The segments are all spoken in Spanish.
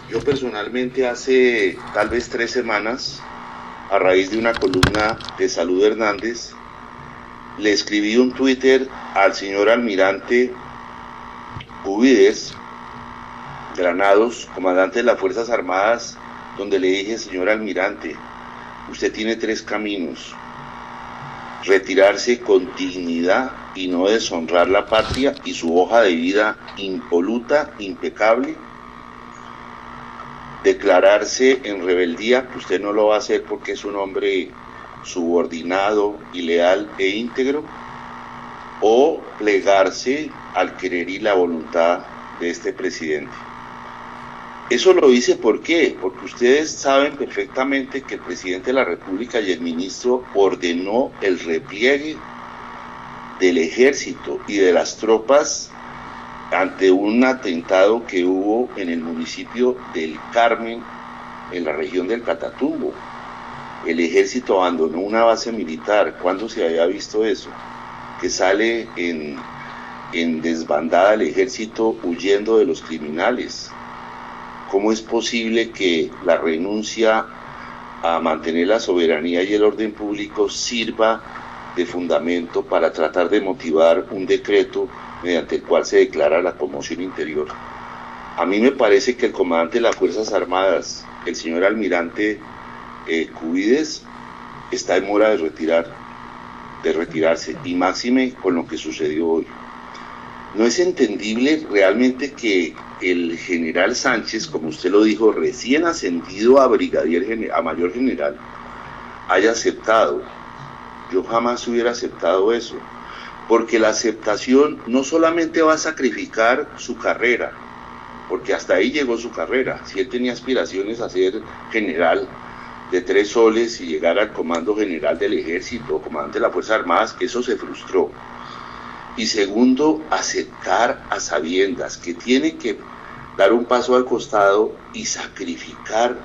Yo personalmente hace tal vez 3 semanas, a raíz de una columna de Salud Hernández, le escribí un Twitter al señor almirante Cubides Granados, comandante de las Fuerzas Armadas, donde le dije: señor almirante, usted tiene 3 caminos: retirarse con dignidad y no deshonrar la patria y su hoja de vida impoluta, impecable; declararse en rebeldía, que usted no lo va a hacer porque es un hombre subordinado y leal e íntegro; o plegarse al querer y la voluntad de este presidente. Eso lo hice ¿por qué? Porque ustedes saben perfectamente que el presidente de la República y el ministro ordenó el repliegue del ejército y de las tropas ante un atentado que hubo en el municipio del Carmen, en la región del Catatumbo. El ejército abandonó una base militar. ¿Cuándo se había visto eso? Que sale en desbandada el ejército huyendo de los criminales. ¿Cómo es posible que la renuncia a mantener la soberanía y el orden público sirva de fundamento para tratar de motivar un decreto mediante el cual se declara la conmoción interior? A mí me parece que el comandante de las Fuerzas Armadas, el señor almirante Cubides, está en mora de retirarse, y máxime con lo que sucedió hoy. No es entendible realmente que el general Sánchez, como usted lo dijo, recién ascendido a mayor general, haya aceptado. Yo jamás hubiera aceptado eso, porque la aceptación no solamente va a sacrificar su carrera, porque hasta ahí llegó su carrera. Si él tenía aspiraciones a ser general de 3 soles y llegar al comando general del ejército, comandante de las Fuerzas Armadas, eso se frustró. Y segundo, aceptar a sabiendas que tiene que dar un paso al costado y sacrificar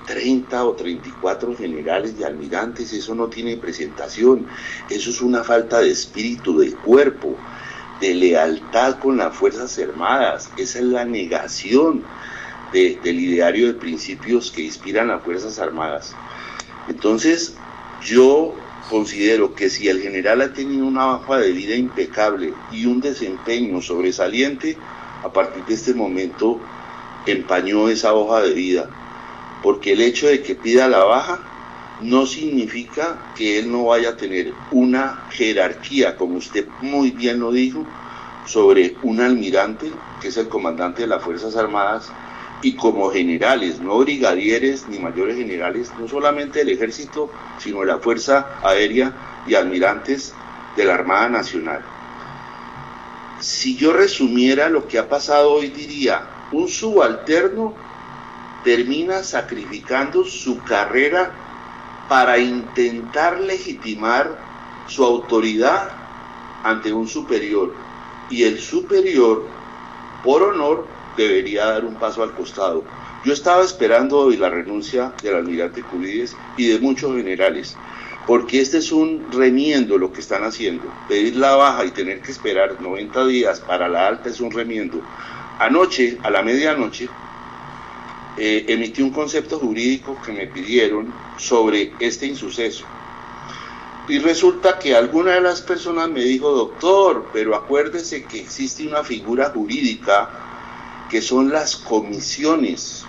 30 o 34 generales y almirantes. Eso no tiene presentación. Eso es una falta de espíritu, de cuerpo, de lealtad con las Fuerzas Armadas. Esa es la negación del ideario de principios que inspiran las Fuerzas Armadas. Entonces, yo considero que si el general ha tenido una hoja de vida impecable y un desempeño sobresaliente, a partir de este momento empañó esa hoja de vida, porque el hecho de que pida la baja no significa que él no vaya a tener una jerarquía, como usted muy bien lo dijo, sobre un almirante, que es el comandante de las Fuerzas Armadas, y como generales, no brigadieres ni mayores generales, no solamente del ejército, sino de la Fuerza Aérea y almirantes de la Armada Nacional. Si yo resumiera lo que ha pasado hoy, diría: un subalterno termina sacrificando su carrera para intentar legitimar su autoridad ante un superior, y el superior, por honor, debería dar un paso al costado. Yo estaba esperando hoy la renuncia del almirante Cubides y de muchos generales, porque este es un remiendo lo que están haciendo. Pedir la baja y tener que esperar 90 días para la alta es un remiendo. Anoche, a la medianoche, emití un concepto jurídico que me pidieron sobre este insuceso. Y resulta que alguna de las personas me dijo: doctor, pero acuérdese que existe una figura jurídica que son las comisiones.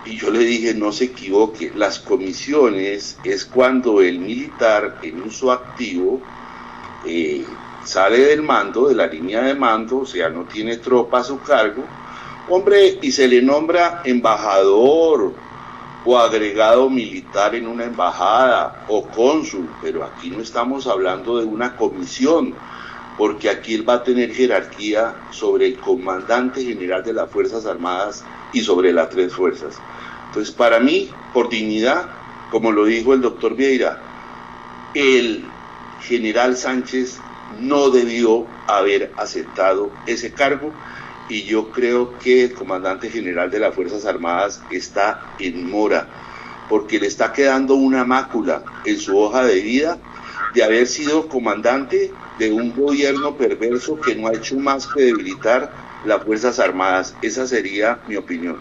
Y yo le dije: no se equivoque, las comisiones es cuando el militar en uso activo sale del mando, de la línea de mando, o sea, no tiene tropa a su cargo, hombre, y se le nombra embajador o agregado militar en una embajada o cónsul, pero aquí no estamos hablando de una comisión, porque aquí él va a tener jerarquía sobre el comandante general de las Fuerzas Armadas y sobre las 3 fuerzas. Entonces, para mí, por dignidad, como lo dijo el doctor Vieira, el general Sánchez no debió haber aceptado ese cargo, y yo creo que el comandante general de las Fuerzas Armadas está en mora, porque le está quedando una mácula en su hoja de vida de haber sido comandante de un gobierno perverso que no ha hecho más que debilitar las Fuerzas Armadas. Esa sería mi opinión.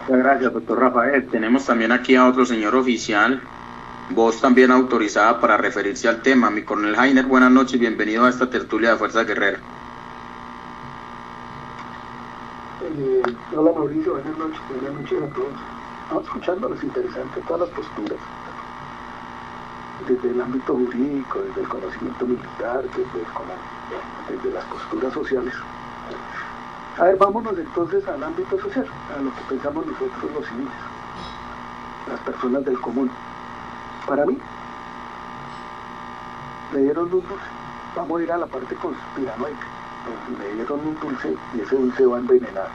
Muchas gracias, doctor Rafael. Tenemos también aquí a otro señor oficial, voz también autorizada para referirse al tema. Mi coronel Jainer, buenas noches y bienvenido a esta tertulia de Fuerza Guerrera. Hola Mauricio, buenas noches a todos. Estamos escuchando, es interesante todas las posturas, desde el ámbito jurídico, desde el conocimiento militar, desde las posturas sociales. A ver, vámonos entonces al ámbito social, a lo que pensamos nosotros los civiles, las personas del común. Para mí, le dieron un dulce. Vamos a ir a la parte conspiranoica. Le dieron un dulce y ese dulce va envenenado.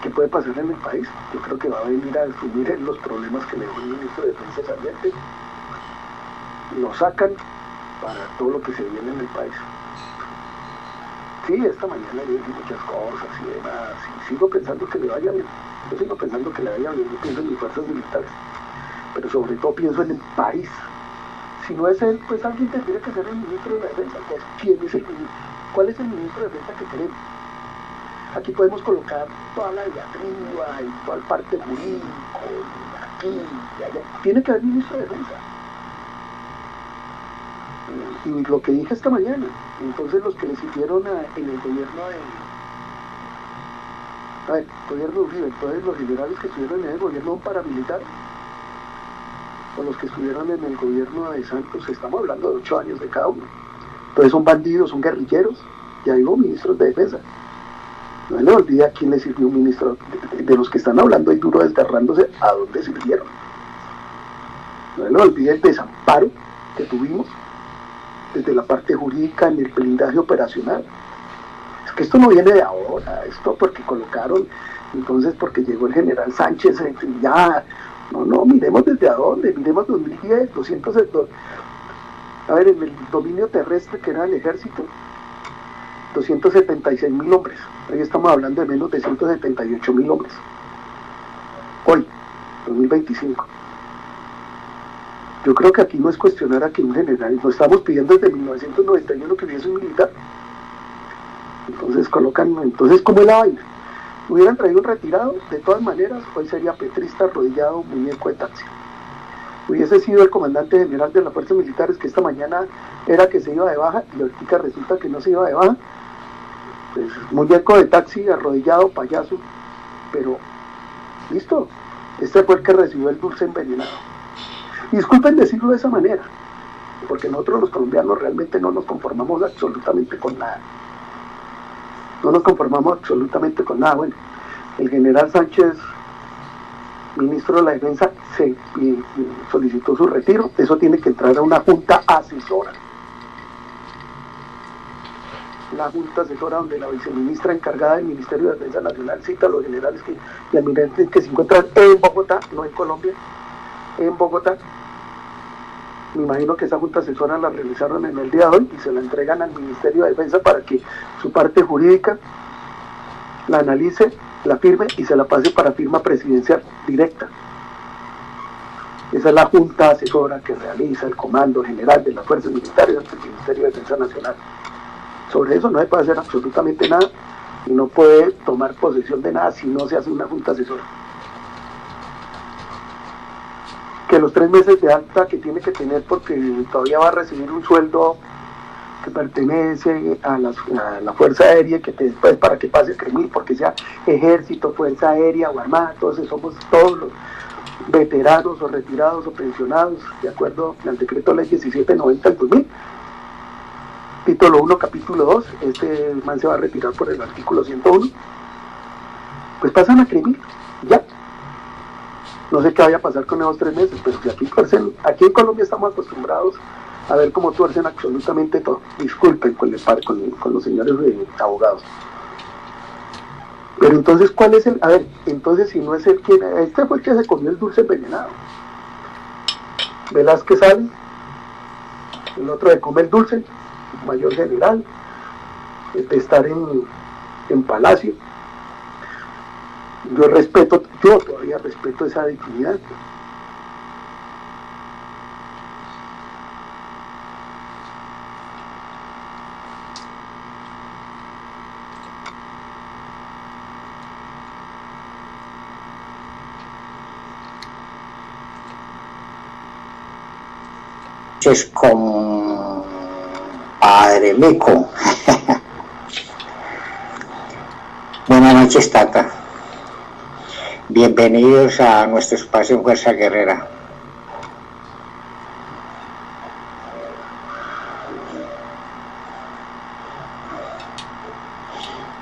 ¿Qué puede pasar en el país? Yo creo que va a venir a asumir los problemas que le dio el ministro de Defensa saliente. Lo sacan para todo lo que se viene en el país. Sí, esta mañana yo dije muchas cosas y demás, y sigo pensando que le vaya bien. Yo sigo pensando que le vaya bien, yo pienso en mis fuerzas militares, pero sobre todo pienso en el país. Si no es él, pues alguien tendría que ser el ministro de Defensa. Pues, ¿quién es el ministro? ¿Cuál es el ministro de Defensa que queremos? Aquí podemos colocar toda la diatriba y toda la parte jurídica, aquí y allá. Tiene que haber ministro de Defensa. Y lo que dije esta mañana, entonces los que le siguieron en el gobierno gobierno Uribe, entonces los generales que estuvieron en el gobierno paramilitar, o los que estuvieron en el gobierno de Santos, estamos hablando de 8 años de cada uno. Entonces son bandidos, son guerrilleros, ya digo ministros de defensa. No se le olvide a quién le sirvió un ministro, de los que están hablando ahí duro desgarrándose, a dónde sirvieron. No se le olvide el desamparo que tuvimos desde la parte jurídica en el blindaje operacional. Es que esto no viene de ahora, esto porque colocaron, entonces porque llegó el general Sánchez, ya, no, miremos desde a dónde, miremos 2010, 200, a ver, en el dominio terrestre que era el ejército, 276.000 hombres, hoy estamos hablando de menos de 178.000 hombres, hoy, 2025. Yo creo que aquí no es cuestionar a que un general, lo estamos pidiendo desde 1991 que hubiese un militar. Entonces ¿cómo es la vaina? Hubieran traído un retirado, de todas maneras, hoy sería petrista, arrodillado, muñeco de taxi. Hubiese sido el comandante general de las fuerzas militares, que esta mañana era que se iba de baja, y ahorita resulta que no se iba de baja. Pues muñeco de taxi, arrodillado, payaso, pero listo, este fue el que recibió el dulce envenenado. Disculpen decirlo de esa manera, porque nosotros los colombianos realmente no nos conformamos absolutamente con nada. No nos conformamos absolutamente con nada. Bueno, el general Sánchez, ministro de la Defensa, solicitó su retiro. Eso tiene que entrar a una junta asesora. La junta asesora donde la viceministra encargada del Ministerio de Defensa Nacional cita a los generales y almirantes que se encuentran en Bogotá, no en Colombia, en Bogotá. Me imagino que esa junta asesora la realizaron en el día de hoy y se la entregan al Ministerio de Defensa para que su parte jurídica la analice, la firme y se la pase para firma presidencial directa. Esa es la junta asesora que realiza el Comando General de las Fuerzas Militares ante el Ministerio de Defensa Nacional. Sobre eso no se puede hacer absolutamente nada y no puede tomar posesión de nada si no se hace una junta asesora. Que los 3 meses de alta que tiene que tener porque todavía va a recibir un sueldo que pertenece a la Fuerza Aérea, que después para que pase el CREMIL, porque sea Ejército, Fuerza Aérea o Armada, entonces somos todos los veteranos o retirados o pensionados, de acuerdo al decreto ley 1790 del 2000, título 1, capítulo 2, este man se va a retirar por el artículo 101, pues pasan a CREMIL, ya. No sé qué vaya a pasar con esos 3 meses, pero que aquí en Colombia estamos acostumbrados a ver cómo tuercen absolutamente todo. Disculpen con los señores abogados. Pero entonces, ¿cuál es el? A ver, entonces si no es el que... Este fue el que se comió el dulce envenenado. Velázquez sale, el otro se come el dulce, mayor general, de estar en Palacio. Yo todavía respeto esa dignidad. noches, compadre Mico. Buenas noches, Tata. Bienvenidos a nuestro espacio en Fuerza Guerrera.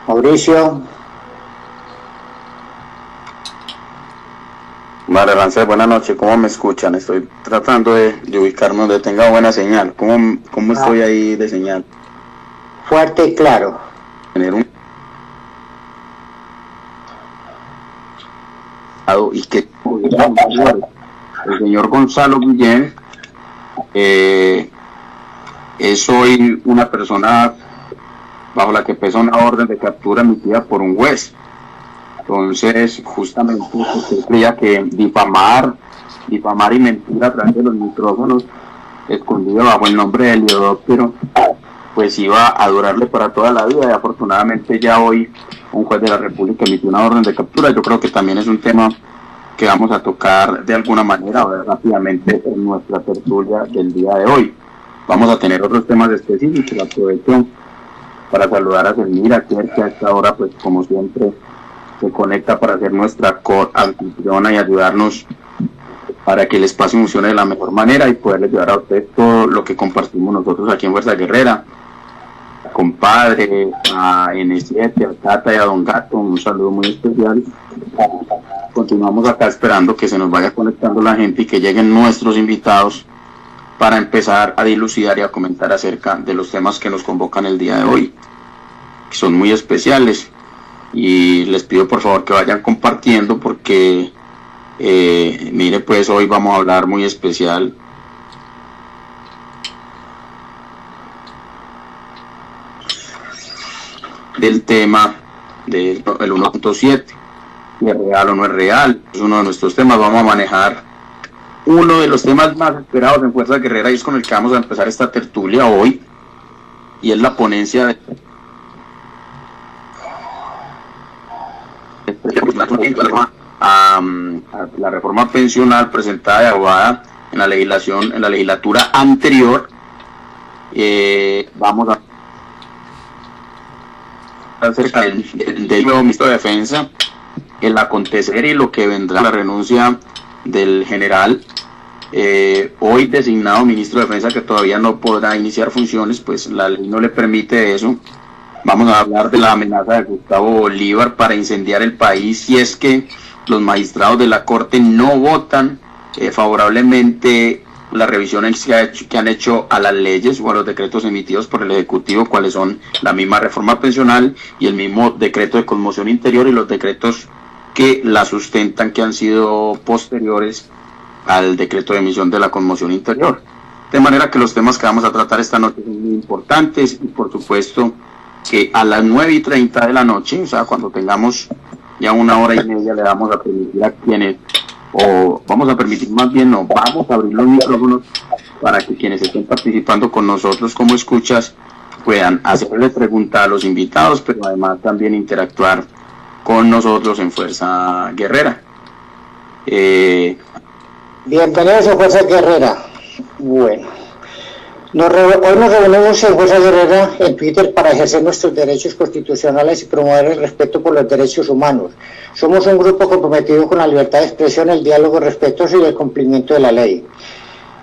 Mauricio. Madre Rancés, buenas noches, ¿cómo me escuchan? Estoy tratando de ubicarme donde tenga buena señal. ¿Cómo estoy ahí de señal? Fuerte y claro. Tener un... y que el señor Gonzalo Guillén es hoy una persona bajo la que pesa una orden de captura emitida por un juez. Entonces, justamente, usted creía que difamar y mentir a través de los micrófonos escondido bajo el nombre de Heliodóptero, pues iba a durarle para toda la vida, y afortunadamente ya hoy un juez de la República emitió una orden de captura. Yo creo que también es un tema que vamos a tocar de alguna manera rápidamente en nuestra tertulia del día de hoy. Vamos a tener otros temas específicos. Aprovecho para saludar a Selmira, que a esta hora, pues como siempre, se conecta para ser nuestra co-anfitriona y ayudarnos para que el espacio funcione de la mejor manera y poderle ayudar a usted todo lo que compartimos nosotros aquí en Fuerza Guerrera. Compadre, a N7, a Tata y a Don Gato, un saludo muy especial. Continuamos acá esperando que se nos vaya conectando la gente y que lleguen nuestros invitados para empezar a dilucidar y a comentar acerca de los temas que nos convocan el día de hoy, que son muy especiales, y les pido por favor que vayan compartiendo porque mire, pues hoy vamos a hablar muy especial del tema del 1.7, si es real o no es real. Es uno de nuestros temas. Vamos a manejar uno de los temas más esperados en Fuerza Guerrera y es con el que vamos a empezar esta tertulia hoy, y es la ponencia de la reforma pensional presentada y aprobada en la legislatura anterior. Vamos a acerca del nuevo ministro de Defensa, el acontecer y lo que vendrá, la renuncia del general hoy designado ministro de Defensa, que todavía no podrá iniciar funciones, pues la ley no le permite eso. Vamos a hablar de la amenaza de Gustavo Bolívar para incendiar el país si es que los magistrados de la Corte no votan favorablemente las revisiones que han hecho a las leyes o a los decretos emitidos por el Ejecutivo, cuáles son la misma reforma pensional y el mismo decreto de conmoción interior y los decretos que la sustentan, que han sido posteriores al decreto de emisión de la conmoción interior. De manera que los temas que vamos a tratar esta noche son muy importantes, y por supuesto que a las 9:30 de la noche, o sea, cuando tengamos ya 1 hora y media, le vamos a permitir a quienes, o vamos a permitir más bien, no, vamos a abrir los micrófonos para que quienes estén participando con nosotros como escuchas puedan hacerle preguntas a los invitados, pero además también interactuar con nosotros en Fuerza Guerrera. Bienvenidos a Fuerza Guerrera. Bueno, hoy nos reunimos en Fuerza Guerrera en Twitter para ejercer nuestros derechos constitucionales y promover el respeto por los derechos humanos. Somos un grupo comprometido con la libertad de expresión, el diálogo respetuoso y el cumplimiento de la ley.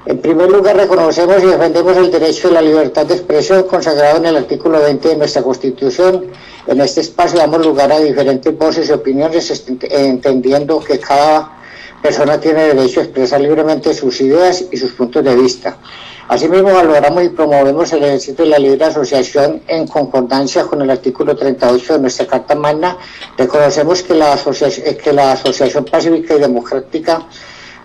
En primer lugar, reconocemos y defendemos el derecho de la libertad de expresión consagrado en el artículo 20 de nuestra Constitución. En este espacio damos lugar a diferentes voces y opiniones, entendiendo que cada persona tiene derecho a expresar libremente sus ideas y sus puntos de vista. Asimismo, valoramos y promovemos el ejercicio de la libre asociación en concordancia con el artículo 38 de nuestra Carta Magna. Reconocemos que la asociación pacífica y democrática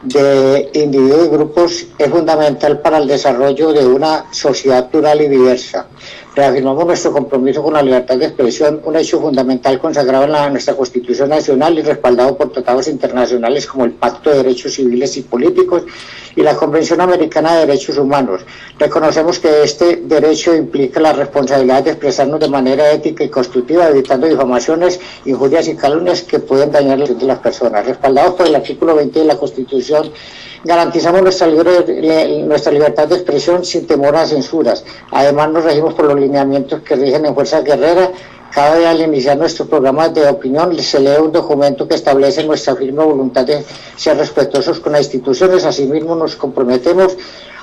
de individuos y grupos es fundamental para el desarrollo de una sociedad plural y diversa. Reafirmamos nuestro compromiso con la libertad de expresión, un hecho fundamental consagrado en nuestra Constitución Nacional y respaldado por tratados internacionales como el Pacto de Derechos Civiles y Políticos y la Convención Americana de Derechos Humanos. Reconocemos que este derecho implica la responsabilidad de expresarnos de manera ética y constructiva, evitando difamaciones, injurias y calumnias que pueden dañar la vida de las personas. Respaldados por el artículo 20 de la Constitución, Garantizamos nuestra libertad de expresión sin temor a censuras. Además, nos regimos por los lineamientos que rigen en Fuerza Guerrera. Cada día al iniciar nuestros programas de opinión se lee un documento que establece nuestra firme voluntad de ser respetuosos con las instituciones. Asimismo, nos comprometemos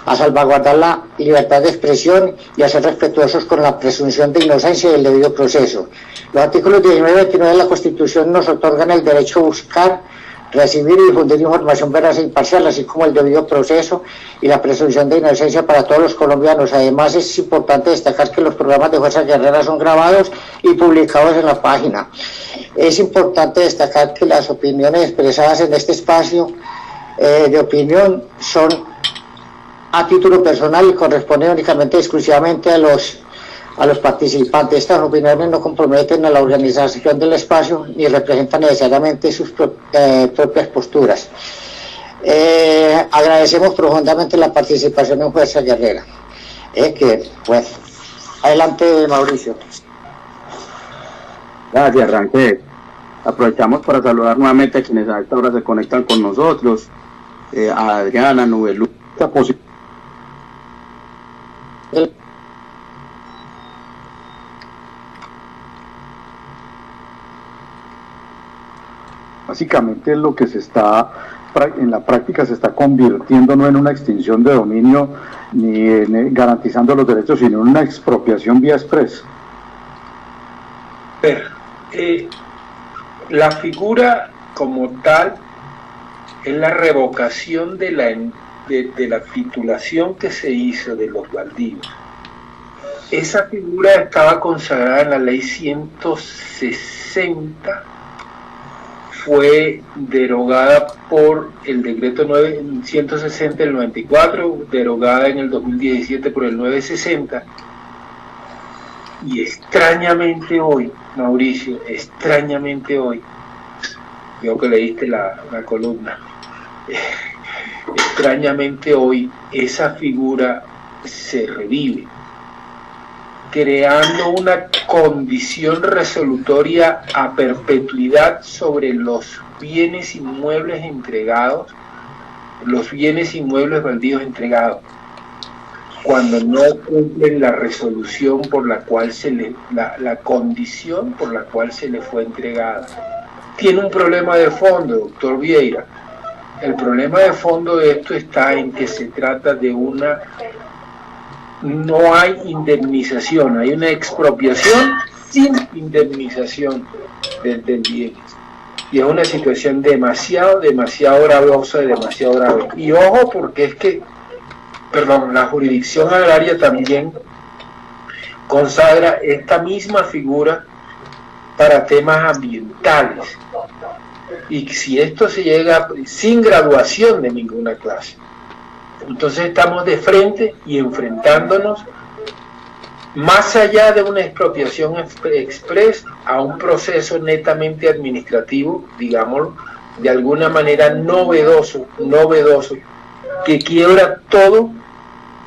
a salvaguardar la libertad de expresión y a ser respetuosos con la presunción de inocencia y el debido proceso. Los artículos 19 y 29 de la Constitución nos otorgan el derecho a buscar, recibir y difundir información veraz e imparcial, así como el debido proceso y la presunción de inocencia para todos los colombianos. Además, es importante destacar que los programas de Fuerza Guerrera son grabados y publicados en la página. Es importante destacar que las opiniones expresadas en este espacio de opinión son a título personal y corresponden únicamente exclusivamente a los participantes. Estas opiniones no comprometen a la organización del espacio ni representan necesariamente sus propias posturas. Agradecemos profundamente la participación en Fuerza Guerrera. Adelante, Mauricio. Gracias, Rangel. Aprovechamos para saludar nuevamente a quienes a esta hora se conectan con nosotros, a Adriana, Nubelú. Básicamente lo que en la práctica se está convirtiendo no en una extinción de dominio ni en garantizando los derechos, sino en una expropiación vía express. La figura como tal es la revocación de la titulación que se hizo de los baldíos. Esa figura estaba consagrada en la ley 160, fue derogada por el decreto 160 del 94, derogada en el 2017 por el 960, y extrañamente hoy, Mauricio, veo que leíste la columna, extrañamente hoy esa figura se revive, creando una condición resolutoria a perpetuidad sobre los bienes inmuebles entregados, los bienes inmuebles baldíos entregados, cuando no cumplen la resolución por la cual la condición por la cual se le fue entregada. Tiene un problema de fondo, doctor Vieira. El problema de fondo de esto está en que se trata de no hay indemnización, hay una expropiación sin indemnización del bien. Y es una situación demasiado gravosa y demasiado grave. Y ojo, porque es que, la jurisdicción agraria también consagra esta misma figura para temas ambientales. Y si esto se llega sin graduación de ninguna clase, entonces estamos de frente y enfrentándonos más allá de una expropiación express a un proceso netamente administrativo, digámoslo, de alguna manera novedoso, que quiebra todo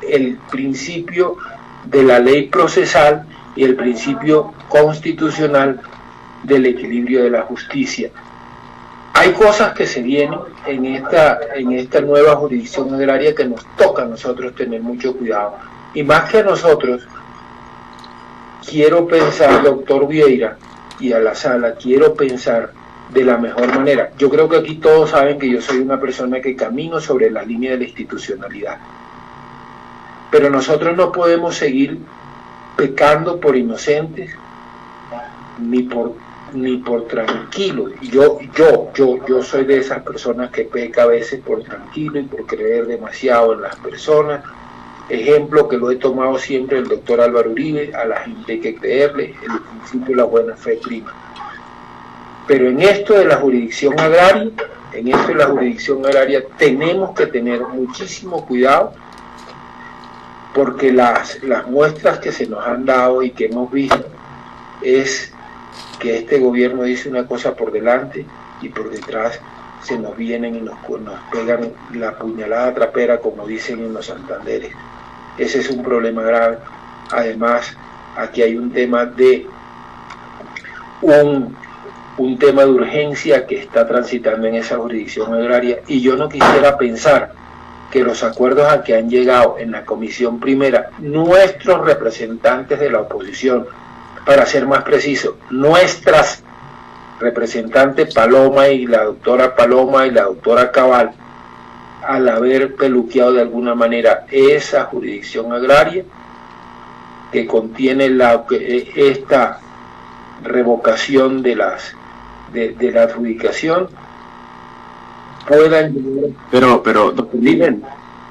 el principio de la ley procesal y el principio constitucional del equilibrio de la justicia. Hay cosas que se vienen en esta nueva jurisdicción agraria que nos toca a nosotros tener mucho cuidado. Y más que a nosotros, quiero pensar, doctor Vieira, y a la sala, quiero pensar de la mejor manera. Yo creo que aquí todos saben que yo soy una persona que camino sobre la línea de la institucionalidad. Pero nosotros no podemos seguir pecando por inocentes ni por tranquilo. Yo soy de esas personas que peca a veces por tranquilo y por creer demasiado en las personas. Ejemplo que lo he tomado siempre el doctor Álvaro Uribe: a la gente hay que creerle, el principio de la buena fe prima. Pero en esto de la jurisdicción agraria, tenemos que tener muchísimo cuidado, porque las muestras que se nos han dado y que hemos visto es que este gobierno dice una cosa por delante y por detrás se nos vienen y nos pegan la puñalada trapera, como dicen en los Santanderes. Ese es un problema grave. Además, aquí hay un tema de urgencia que está transitando en esa jurisdicción agraria, y yo no quisiera pensar que los acuerdos a que han llegado en la comisión primera nuestros representantes de la oposición, para ser más preciso, nuestras representantes Paloma y la doctora Cabal, al haber peluqueado de alguna manera esa jurisdicción agraria que contiene esta revocación de la adjudicación, puedan... Pero, doctor Miguel,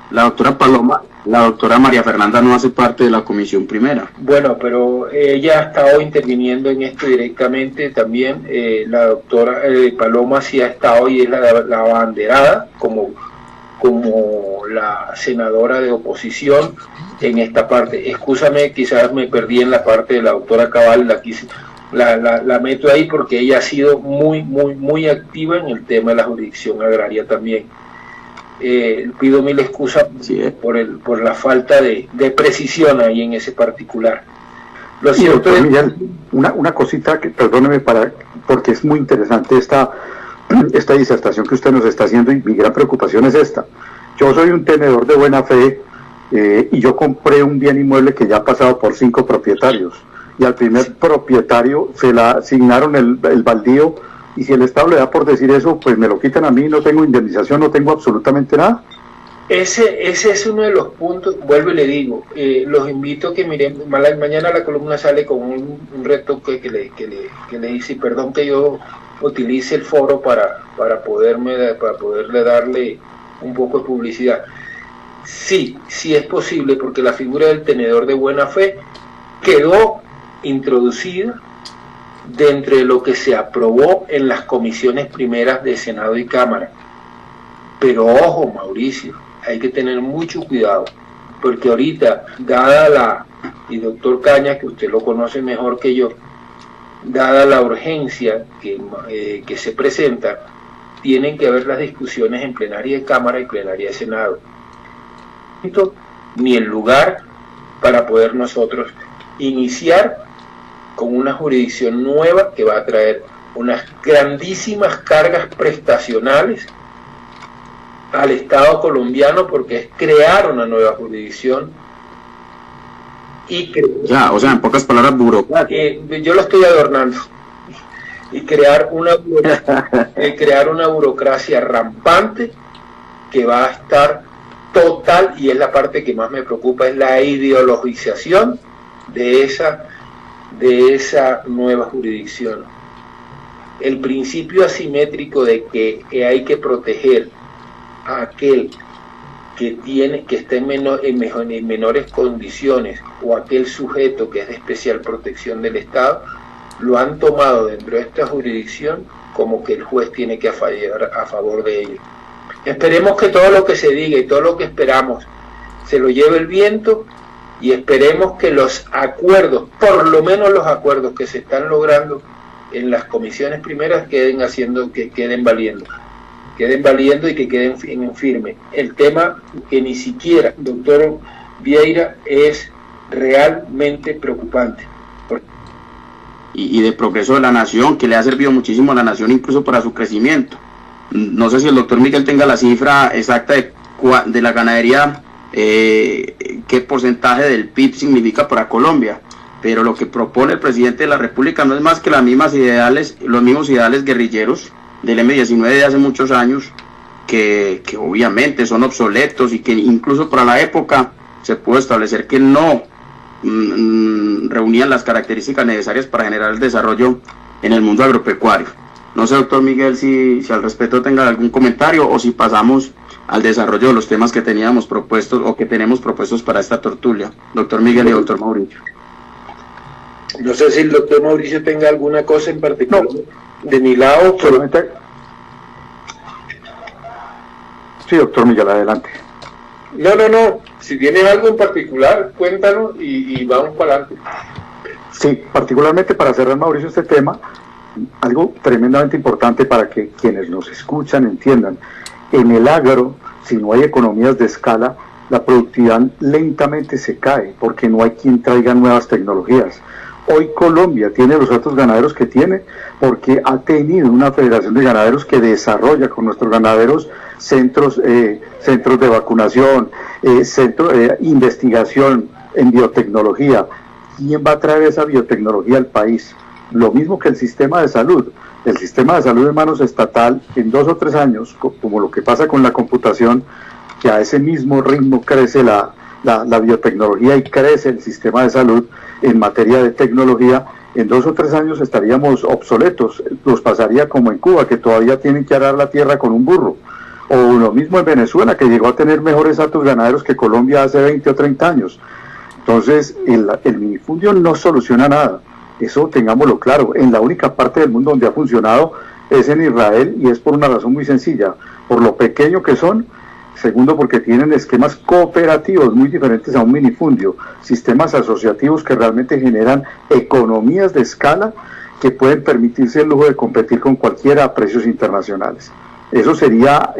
la doctora María Fernanda no hace parte de la comisión primera. Bueno, pero ella ha estado interviniendo en esto directamente también. La doctora Paloma sí ha estado y es la abanderada como la senadora de oposición en esta parte. Excúsame, quizás me perdí en la parte de la doctora Cabal, la meto ahí porque ella ha sido muy activa en el tema de la jurisdicción agraria también. Pido mil excusas por la falta de precisión ahí en ese particular. Lo cierto doctor Miguel, una cosita que perdóneme porque es muy interesante esta disertación que usted nos está haciendo, y mi gran preocupación es esta. Yo soy un tenedor de buena fe y yo compré un bien inmueble que ya ha pasado por 5 propietarios, y al primer propietario se le asignaron el baldío, y si el Estado le da por decir eso, pues me lo quitan a mí, no tengo indemnización, no tengo absolutamente nada. Ese es uno de los puntos. Vuelvo y le digo, los invito a que miren, mañana la columna sale con un reto que le dice, perdón que yo utilice el foro para poderle darle un poco de publicidad. Sí es posible, porque la figura del tenedor de buena fe quedó introducida dentro de lo que se aprobó en las comisiones primeras de Senado y Cámara. Pero ojo, Mauricio, hay que tener mucho cuidado, porque ahorita, y doctor Cañas, que usted lo conoce mejor que yo, dada la urgencia que se presenta, tienen que haber las discusiones en plenaria de Cámara y plenaria de Senado. Ni el lugar para poder nosotros iniciar con una jurisdicción nueva que va a traer unas grandísimas cargas prestacionales al Estado colombiano, porque es crear una nueva jurisdicción y en pocas palabras, burocracia. Yo lo estoy adornando, y crear una burocracia rampante que va a estar total, y es la parte que más me preocupa, es la ideologización de esa nueva jurisdicción. El principio asimétrico de que hay que proteger a aquel que está en menores condiciones, o aquel sujeto que es de especial protección del Estado, lo han tomado dentro de esta jurisdicción como que el juez tiene que fallar a favor de ello. Esperemos que todo lo que se diga y todo lo que esperamos se lo lleve el viento, y esperemos que los acuerdos, por lo menos los acuerdos que se están logrando en las comisiones primeras, queden valiendo y que queden en firme. El tema que ni siquiera, doctor Vieira, es realmente preocupante. Y de progreso de la nación, que le ha servido muchísimo a la nación, incluso para su crecimiento. No sé si el doctor Miguel tenga la cifra exacta de la ganadería, qué porcentaje del PIB significa para Colombia, pero lo que propone el presidente de la República no es más que los mismos ideales guerrilleros del M-19 de hace muchos años, que obviamente son obsoletos, y que incluso para la época se pudo establecer que no reunían las características necesarias para generar el desarrollo en el mundo agropecuario. No sé, doctor Miguel, si al respecto tenga algún comentario, o si pasamos al desarrollo de los temas que teníamos propuestos o que tenemos propuestos para esta tertulia. Doctor Miguel y doctor Mauricio. No sé si el doctor Mauricio tenga alguna cosa en particular. No. De mi lado, solamente... Sí, doctor Miguel, adelante. No. Si tienes algo en particular, cuéntanos y vamos para adelante. Sí, particularmente para cerrar, Mauricio, este tema, algo tremendamente importante para que quienes nos escuchan entiendan. En el agro, si no hay economías de escala, la productividad lentamente se cae, porque no hay quien traiga nuevas tecnologías. Hoy Colombia tiene los datos ganaderos que tiene porque ha tenido una federación de ganaderos que desarrolla con nuestros ganaderos centros de vacunación, investigación en biotecnología. ¿Quién va a traer esa biotecnología al país? Lo mismo que el sistema de salud. El sistema de salud en manos estatal, en 2 o 3 años, como lo que pasa con la computación, que a ese mismo ritmo crece la biotecnología y crece el sistema de salud en materia de tecnología, en 2 o 3 años estaríamos obsoletos. Nos pasaría como en Cuba, que todavía tienen que arar la tierra con un burro. O lo mismo en Venezuela, que llegó a tener mejores datos ganaderos que Colombia hace 20 o 30 años. Entonces, el minifundio no soluciona nada. Eso tengámoslo claro. En la única parte del mundo donde ha funcionado es en Israel, y es por una razón muy sencilla. Por lo pequeño que son. Segundo, porque tienen esquemas cooperativos muy diferentes a un minifundio. Sistemas asociativos que realmente generan economías de escala que pueden permitirse el lujo de competir con cualquiera a precios internacionales. Eso sería,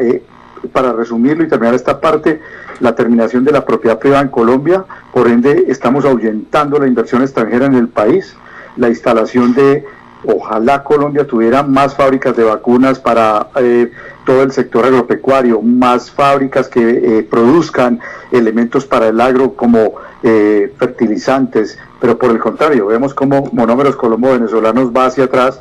para resumirlo y terminar esta parte, la terminación de la propiedad privada en Colombia. Por ende, estamos ahuyentando la inversión extranjera en el país. La instalación de, ojalá Colombia tuviera más fábricas de vacunas para todo el sector agropecuario, más fábricas que produzcan elementos para el agro como fertilizantes, pero por el contrario, vemos como Monómeros Colombo Venezolanos va hacia atrás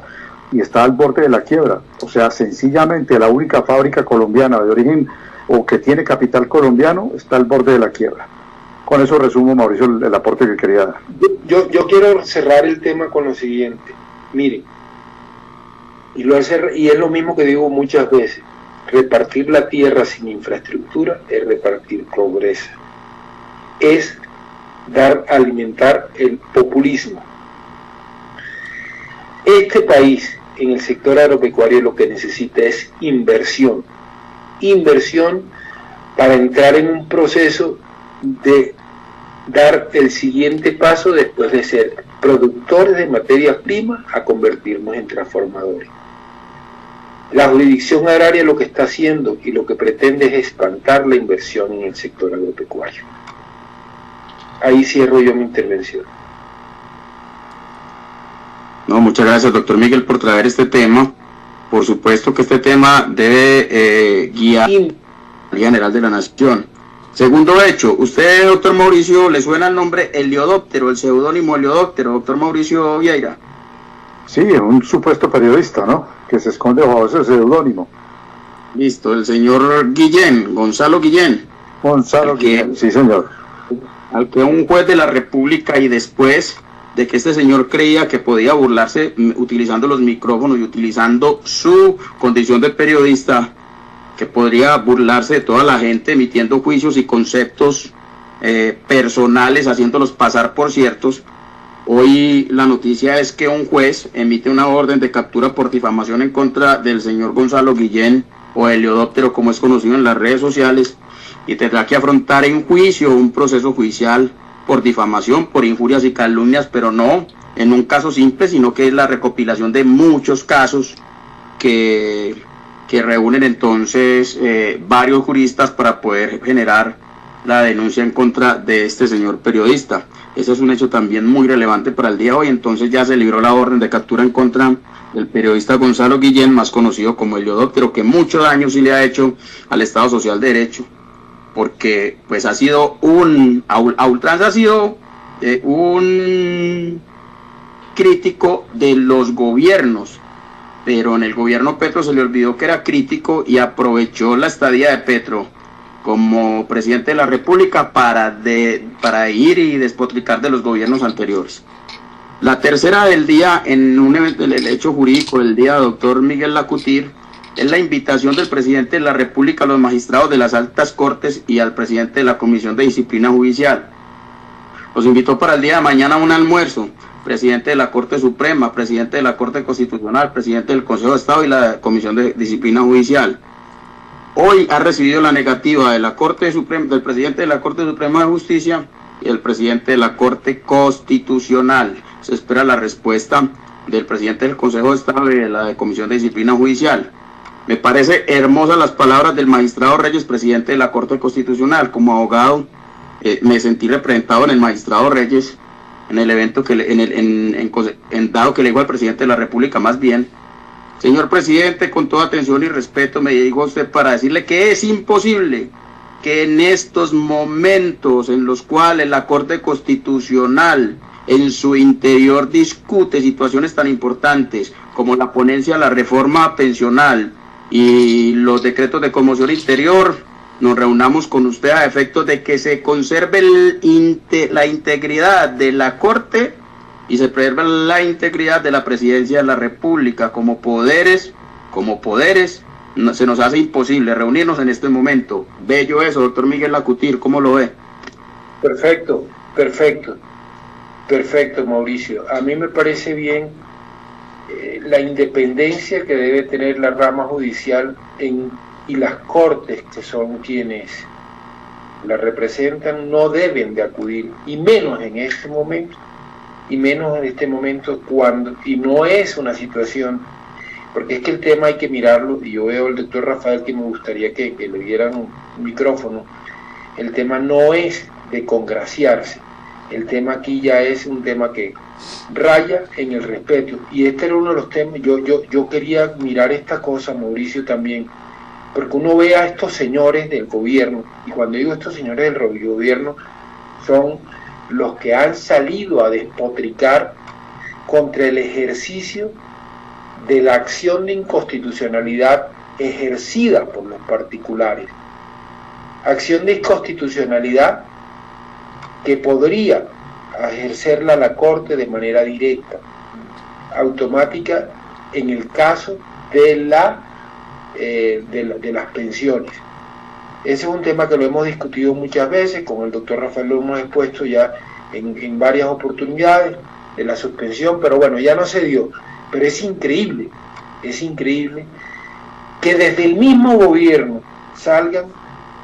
y está al borde de la quiebra. O sea, sencillamente la única fábrica colombiana de origen o que tiene capital colombiano está al borde de la quiebra. Con eso resumo, Mauricio, el aporte que quería dar. Yo quiero cerrar el tema con lo siguiente. Miren, y es lo mismo que digo muchas veces: repartir la tierra sin infraestructura es repartir pobreza, es alimentar el populismo. Este país en el sector agropecuario lo que necesita es inversión para entrar en un proceso de dar el siguiente paso después de ser productores de materias primas a convertirnos en transformadores. La jurisdicción agraria lo que está haciendo y lo que pretende es espantar la inversión en el sector agropecuario. Ahí cierro yo mi intervención. No, muchas gracias, doctor Miguel, por traer este tema. Por supuesto que este tema debe guiar la General de la Nación. Segundo hecho, usted, doctor Mauricio, ¿le suena el nombre Heliodóptero, el seudónimo Heliodóptero, doctor Mauricio Vieira? Sí, un supuesto periodista, ¿no?, que se esconde bajo ese seudónimo. Listo, el señor Guillén, Gonzalo Guillén. Gonzalo Guillén, sí señor. Al que un juez de la República, y después de que este señor creía que podía burlarse utilizando los micrófonos y utilizando su condición de periodista, que podría burlarse de toda la gente emitiendo juicios y conceptos personales, haciéndolos pasar por ciertos. Hoy la noticia es que un juez emite una orden de captura por difamación en contra del señor Gonzalo Guillén, o Heliodóptero como es conocido en las redes sociales, y tendrá que afrontar en juicio un proceso judicial por difamación, por injurias y calumnias, pero no en un caso simple, sino que es la recopilación de muchos casos que reúnen entonces varios juristas para poder generar la denuncia en contra de este señor periodista. Ese es un hecho también muy relevante para el día de hoy. Entonces ya se libró la orden de captura en contra del periodista Gonzalo Guillén, más conocido como Heliodóptero, que mucho daño sí le ha hecho al Estado Social de Derecho, porque pues ha sido a ultranza ha sido un crítico de los gobiernos, pero en el gobierno Petro se le olvidó que era crítico y aprovechó la estadía de Petro como presidente de la República para ir y despotricar de los gobiernos anteriores. La tercera del día, en un evento del hecho jurídico del día, doctor Miguel Lacutir, es la invitación del presidente de la República a los magistrados de las altas cortes y al presidente de la Comisión de Disciplina Judicial. Los invitó para el día de mañana a un almuerzo: presidente de la Corte Suprema, presidente de la Corte Constitucional, presidente del Consejo de Estado y la Comisión de Disciplina Judicial. Hoy ha recibido la negativa de la Corte Suprema, del presidente de la Corte Suprema de Justicia y el presidente de la Corte Constitucional. Se espera la respuesta del presidente del Consejo de Estado y de la Comisión de Disciplina Judicial. Me parece hermosas las palabras del magistrado Reyes, presidente de la Corte Constitucional. Como abogado me sentí representado en el magistrado Reyes, en el evento que dado que le dijo al presidente de la República, más bien, señor presidente, con toda atención y respeto me dirijo a usted para decirle que es imposible que en estos momentos en los cuales la Corte Constitucional en su interior discute situaciones tan importantes como la ponencia de la reforma pensional y los decretos de conmoción interior, nos reunamos con usted a efectos de que se conserve la integridad de la Corte y se preserve la integridad de la Presidencia de la República como poderes, se nos hace imposible reunirnos en este momento. Bello eso, doctor Miguel Lacutir, ¿cómo lo ve? Perfecto, Mauricio. A mí me parece bien la independencia que debe tener la rama judicial y las cortes, que son quienes la representan, no deben de acudir, y menos en este momento, y no es una situación, porque es que el tema hay que mirarlo, y yo veo al doctor Rafael que me gustaría que le dieran un micrófono. El tema no es de congraciarse, el tema aquí ya es un tema que raya en el respeto, y este era uno de los temas. Yo quería mirar esta cosa, Mauricio, también, porque uno ve a estos señores del gobierno, y cuando digo estos señores del gobierno, son los que han salido a despotricar contra el ejercicio de la acción de inconstitucionalidad ejercida por los particulares. Acción de inconstitucionalidad que podría ejercerla la Corte de manera directa, automática, en el caso de las pensiones. Ese es un tema que lo hemos discutido muchas veces, con el doctor Rafael lo hemos expuesto ya en varias oportunidades, de la suspensión, pero bueno, ya no se dio. Pero es increíble que desde el mismo gobierno salgan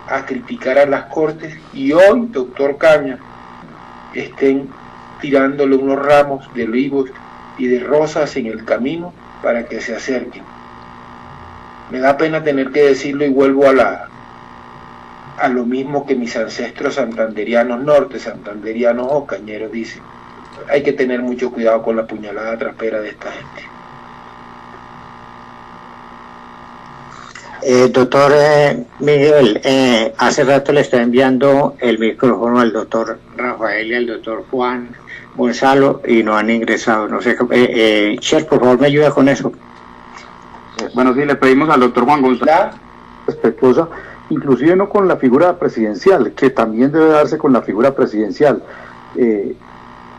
a criticar a las Cortes y hoy, doctor Caña, estén tirándole unos ramos de olivos y de rosas en el camino para que se acerquen. Me da pena tener que decirlo y vuelvo a lo mismo que mis ancestros santanderianos, norte santanderianos o cañeros dicen. Hay que tener mucho cuidado con la puñalada traspera de esta gente. Doctor Miguel, hace rato le está enviando el micrófono al doctor Rafael y al doctor Juan Gonzalo y no han ingresado. No sé, Cher, por favor, me ayuda con eso. Bueno, sí, le pedimos al doctor Juan Gonzalo. Respetuosa, inclusive no con la figura presidencial, que también debe darse con la figura presidencial.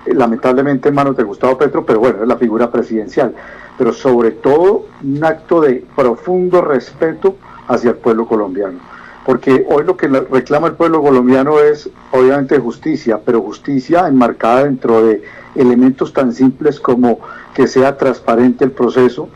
Lamentablemente en manos de Gustavo Petro, pero bueno, es la figura presidencial, pero sobre todo un acto de profundo respeto hacia el pueblo colombiano, porque hoy lo que reclama el pueblo colombiano es obviamente justicia, pero justicia enmarcada dentro de elementos tan simples como que sea transparente el proceso,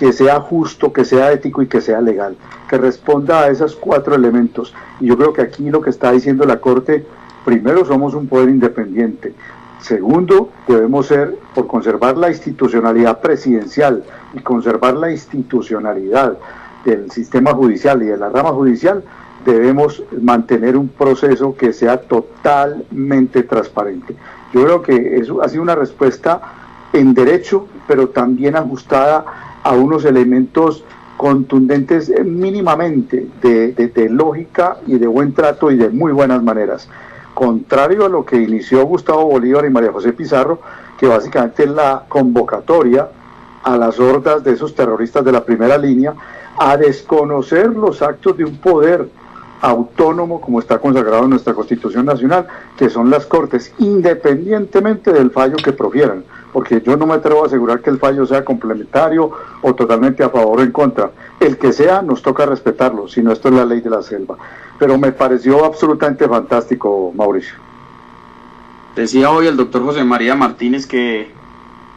que sea justo, que sea ético y que sea legal, que responda a esos 4 elementos. Y yo creo que aquí lo que está diciendo la Corte, primero, somos un poder independiente. Segundo, debemos ser, por conservar la institucionalidad presidencial y conservar la institucionalidad del sistema judicial y de la rama judicial, debemos mantener un proceso que sea totalmente transparente. Yo creo que eso ha sido una respuesta en derecho, pero también ajustada a unos elementos contundentes mínimamente de lógica y de buen trato y de muy buenas maneras. Contrario a lo que inició Gustavo Bolívar y María José Pizarro, que básicamente es la convocatoria a las hordas de esos terroristas de la primera línea a desconocer los actos de un poder autónomo como está consagrado en nuestra Constitución Nacional, que son las Cortes, independientemente del fallo que profieran, porque yo no me atrevo a asegurar que el fallo sea complementario o totalmente a favor o en contra. El que sea, nos toca respetarlo, si no, esto es la ley de la selva. Pero me pareció absolutamente fantástico, Mauricio. Decía hoy el doctor José María Martínez que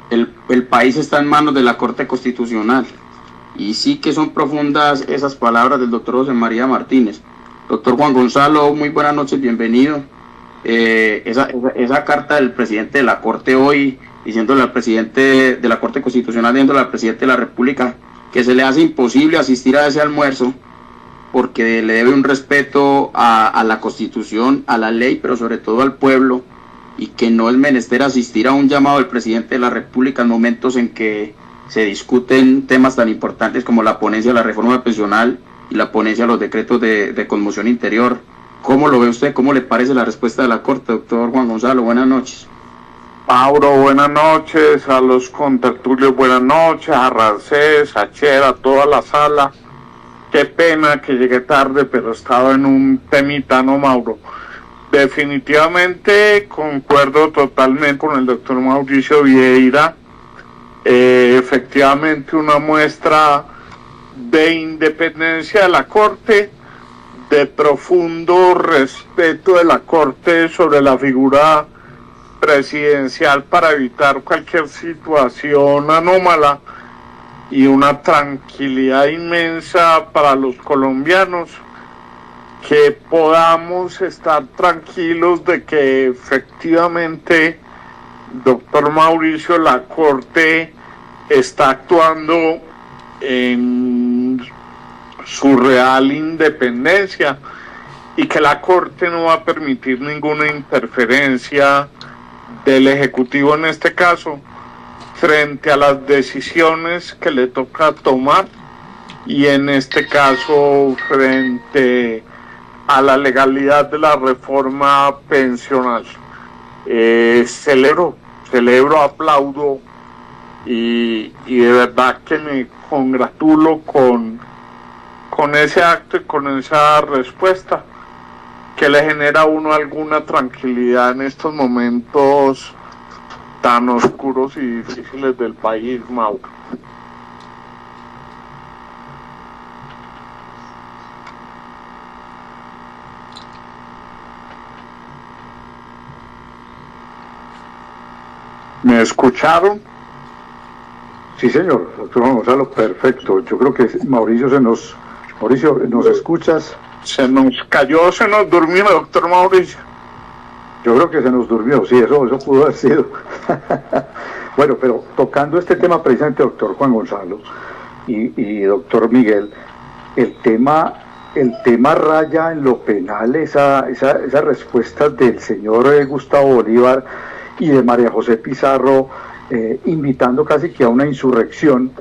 el país está en manos de la Corte Constitucional, y sí que son profundas esas palabras del doctor José María Martínez. Doctor Juan Gonzalo, muy buenas noches, bienvenido. Esa carta del presidente de la Corte hoy, diciéndole al presidente de la Corte Constitucional, diciéndole al presidente de la República que se le hace imposible asistir a ese almuerzo porque le debe un respeto a la Constitución, a la ley, pero sobre todo al pueblo, y que no es menester asistir a un llamado del presidente de la República en momentos en que se discuten temas tan importantes como la ponencia de la reforma pensional y la ponencia de los decretos de conmoción interior. ¿Cómo lo ve usted? ¿Cómo le parece la respuesta de la Corte, doctor Juan Gonzalo? Buenas noches. Mauro, buenas noches, a los contertulios, buenas noches, a Ramsés, a Cher, a toda la sala. Qué pena que llegué tarde, pero estaba en un temita, ¿no, Mauro? Definitivamente concuerdo totalmente con el doctor Mauricio Vieira. Efectivamente una muestra de independencia de la Corte, de profundo respeto de la Corte sobre la figura presidencial para evitar cualquier situación anómala y una tranquilidad inmensa para los colombianos, que podamos estar tranquilos de que efectivamente, doctor Mauricio, la Corte está actuando en su real independencia y que la Corte no va a permitir ninguna interferencia del Ejecutivo en este caso frente a las decisiones que le toca tomar, y en este caso frente a la legalidad de la reforma pensional. Celebro, aplaudo y de verdad que me congratulo con ese acto y con esa respuesta que le genera a uno alguna tranquilidad en estos momentos tan oscuros y difíciles del país, Mauro. ¿Me escucharon? Sí, señor, doctor Juan Gonzalo, perfecto. Yo creo que Mauricio, ¿nos escuchas? Se nos cayó, se nos durmió, doctor Mauricio. Yo creo que se nos durmió, sí, eso pudo haber sido. Bueno, pero tocando este tema precisamente, doctor Juan Gonzalo y doctor Miguel, el tema raya en lo penal, esa respuesta del señor Gustavo Bolívar y de María José Pizarro, invitando casi que a una insurrección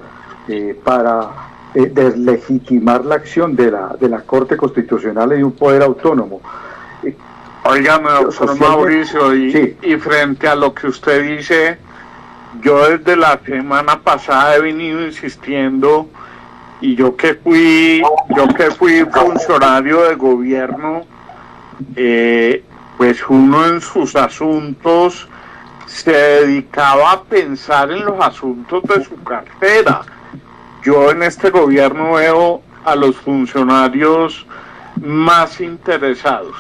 para deslegitimar la acción de la Corte Constitucional y de un poder autónomo. Oigan, doctor Mauricio, sí. Y frente a lo que usted dice, yo desde la semana pasada he venido insistiendo, y yo que fui funcionario de gobierno, pues uno en sus asuntos se dedicaba a pensar en los asuntos de su cartera. Yo en este gobierno veo a los funcionarios más interesados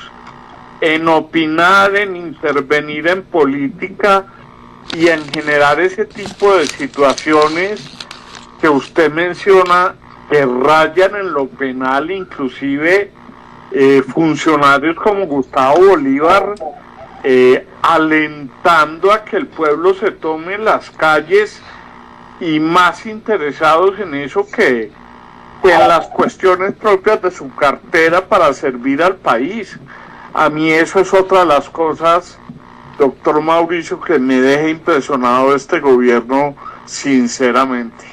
en opinar, en intervenir en política y en generar ese tipo de situaciones que usted menciona, que rayan en lo penal, inclusive funcionarios como Gustavo Bolívar alentando a que el pueblo se tome las calles y más interesados en eso que en las cuestiones propias de su cartera para servir al país. A mí eso es otra de las cosas, doctor Mauricio, que me deja impresionado este gobierno, sinceramente.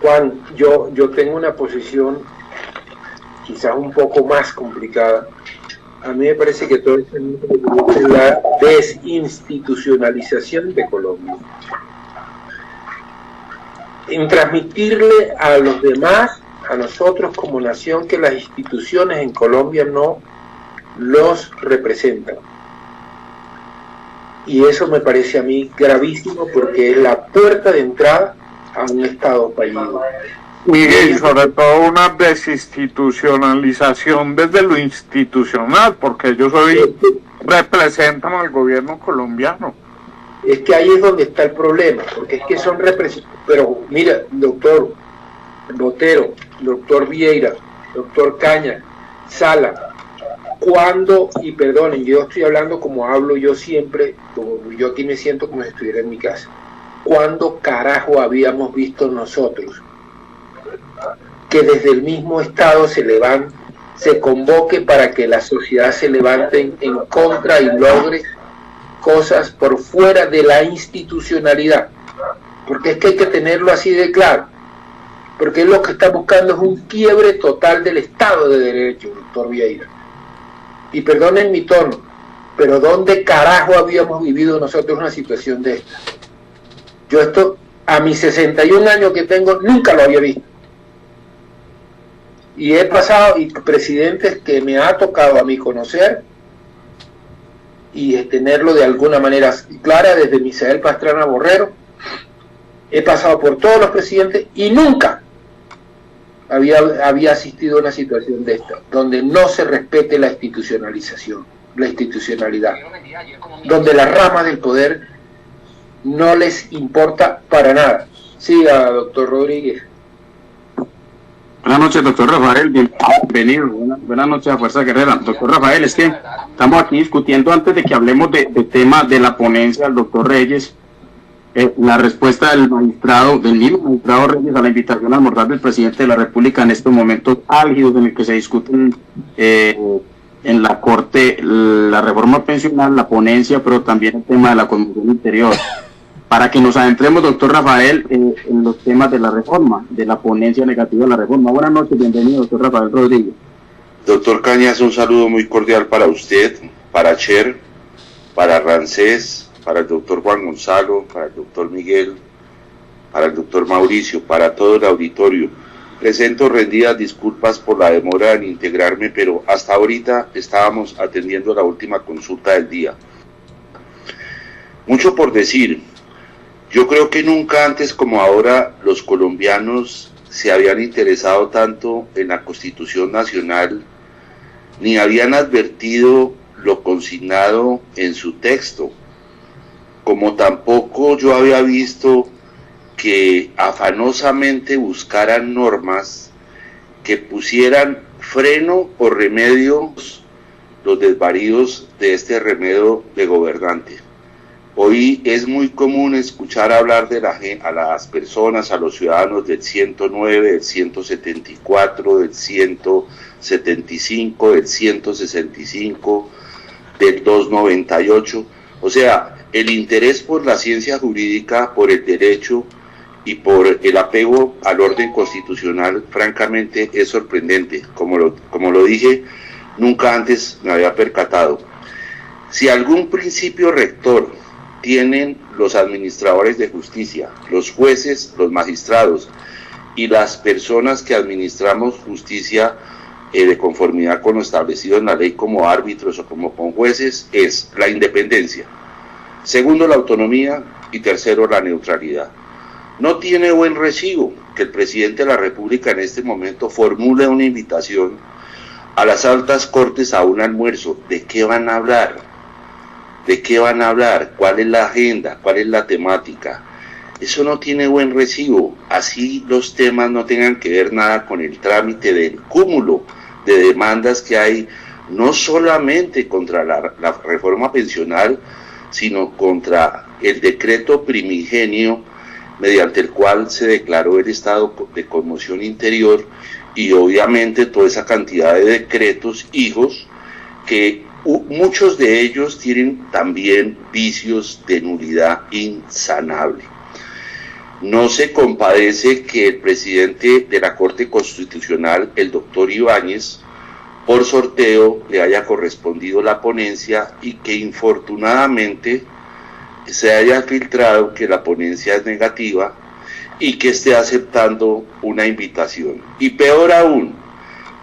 Juan, yo tengo una posición quizás un poco más complicada. A mí me parece que todo esto es la desinstitucionalización de Colombia. En transmitirle a los demás, a nosotros como nación, que las instituciones en Colombia no los representan. Y eso me parece a mí gravísimo, porque es la puerta de entrada a un Estado fallido. Miguel, sobre todo una desinstitucionalización desde lo institucional, porque ellos hoy representan al gobierno colombiano. Es que ahí es donde está el problema, porque es que son representantes. Pero mira, doctor Botero, doctor Vieira, doctor Caña, Sala, ¿cuándo? Y perdonen, yo estoy hablando como hablo yo siempre, como yo aquí me siento como si estuviera en mi casa. ¿Cuándo carajo habíamos visto nosotros que desde el mismo Estado se convoque para que la sociedad se levante en contra y logre cosas por fuera de la institucionalidad, porque es que hay que tenerlo así de claro, porque lo que está buscando es un quiebre total del Estado de Derecho, doctor Vieira. Y perdonen mi tono, pero ¿dónde carajo habíamos vivido nosotros una situación de esta? Yo esto, a mis 61 años que tengo, nunca lo había visto. Y he pasado, y presidentes que me ha tocado a mí conocer, y tenerlo de alguna manera clara, desde Misael Pastrana Borrero, he pasado por todos los presidentes y nunca había asistido a una situación de esta, donde no se respete la institucionalización, la institucionalidad, donde las ramas del poder no les importa para nada. Siga, doctor Rodríguez. Buenas noches, doctor Rafael, bienvenido. Buenas noches a Fuerza Guerrera. Doctor Rafael, es que estamos aquí discutiendo, antes de que hablemos de tema de la ponencia del doctor Reyes, la respuesta del mismo magistrado Reyes a la invitación a almorzar del presidente de la República en estos momentos álgidos en el que se discuten en la Corte la reforma pensional, la ponencia, pero también el tema de la Constitución Interior. Para que nos adentremos, doctor Rafael, en los temas de la reforma, de la ponencia negativa de la reforma. Buenas noches, bienvenido, doctor Rafael Rodríguez. Doctor Cañas, un saludo muy cordial para usted, para Cher, para Rancés, para el doctor Juan Gonzalo, para el doctor Miguel, para el doctor Mauricio, para todo el auditorio. Presento rendidas disculpas por la demora en integrarme, pero hasta ahorita estábamos atendiendo la última consulta del día. Mucho por decir. Yo creo que nunca antes como ahora los colombianos se habían interesado tanto en la Constitución Nacional, ni habían advertido lo consignado en su texto, como tampoco yo había visto que afanosamente buscaran normas que pusieran freno o remedio los desvaríos de este remedio de gobernante. Hoy es muy común escuchar hablar a las personas, a los ciudadanos del 109, del 174, del 175, del 165, del 298. O sea, el interés por la ciencia jurídica, por el derecho y por el apego al orden constitucional, francamente es sorprendente. Como lo dije, nunca antes me había percatado. Si algún principio rector tienen los administradores de justicia, los jueces, los magistrados y las personas que administramos justicia de conformidad con lo establecido en la ley como árbitros o como jueces, es la independencia, segundo la autonomía y tercero la neutralidad. No tiene buen recibo que el presidente de la República en este momento formule una invitación a las altas cortes a un almuerzo. ¿De qué van a hablar? ¿De qué van a hablar? ¿Cuál es la agenda? ¿Cuál es la temática? Eso no tiene buen recibo. Así los temas no tengan que ver nada con el trámite del cúmulo de demandas que hay, no solamente contra la reforma pensional, sino contra el decreto primigenio mediante el cual se declaró el estado de conmoción interior, y obviamente toda esa cantidad de decretos hijos que muchos de ellos tienen también vicios de nulidad insanable. No se compadece que el presidente de la Corte Constitucional, el doctor Ibáñez, por sorteo le haya correspondido la ponencia y que infortunadamente se haya filtrado que la ponencia es negativa y que esté aceptando una invitación. Y peor aún,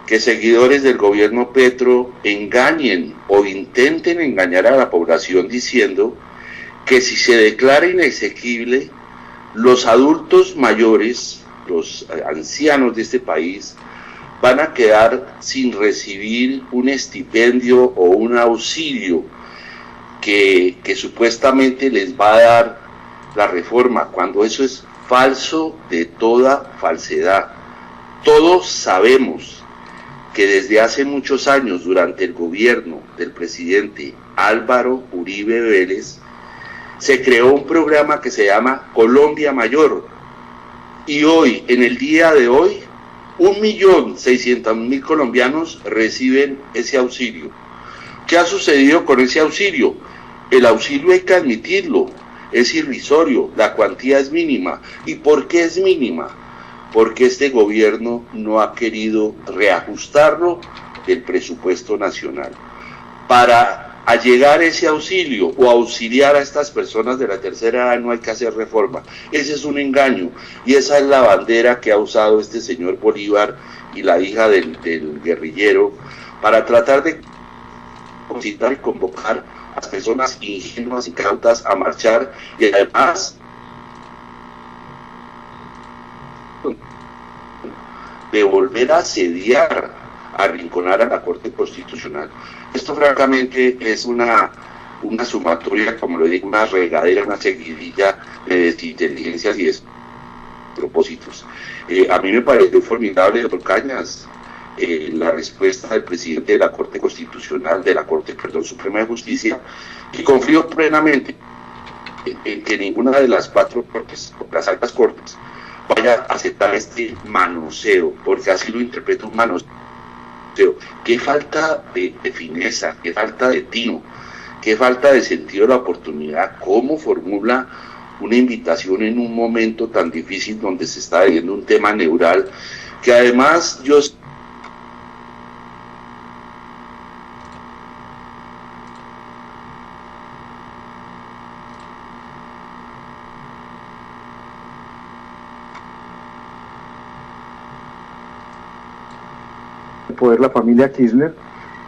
que seguidores del gobierno Petro engañen o intenten engañar a la población diciendo que si se declara inexequible, los adultos mayores, los ancianos de este país, van a quedar sin recibir un estipendio o un auxilio que supuestamente les va a dar la reforma, cuando eso es falso de toda falsedad. Todos sabemos que desde hace muchos años, durante el gobierno del presidente Álvaro Uribe Vélez, se creó un programa que se llama Colombia Mayor, y hoy, en el día de hoy, 1.600.000 colombianos reciben ese auxilio. ¿Qué ha sucedido con ese auxilio? El auxilio hay que admitirlo, es irrisorio, la cuantía es mínima. ¿Y por qué es mínima? Porque este gobierno no ha querido reajustarlo del presupuesto nacional. Para allegar ese auxilio o auxiliar a estas personas de la tercera edad no hay que hacer reforma. Ese es un engaño y esa es la bandera que ha usado este señor Bolívar y la hija del guerrillero para tratar de concitar y convocar a las personas ingenuas y cautas a marchar y además de volver a asediar, a arrinconar a la Corte Constitucional. Esto francamente es una sumatoria, como lo digo, una regadera, una seguidilla de inteligencias y de propósitos. A mí me pareció formidable, doctor Cañas, la respuesta del presidente de la Corte Constitucional, de la Corte, Suprema de Justicia, y confío plenamente en que ninguna de las 4 cortes, las altas cortes, vaya a aceptar este manoseo, porque así lo interpreto, un manoseo. Qué falta de fineza, qué falta de tino, qué falta de sentido de la oportunidad, cómo formula una invitación en un momento tan difícil donde se está viviendo un tema neural, que además yo poder la familia Kirchner,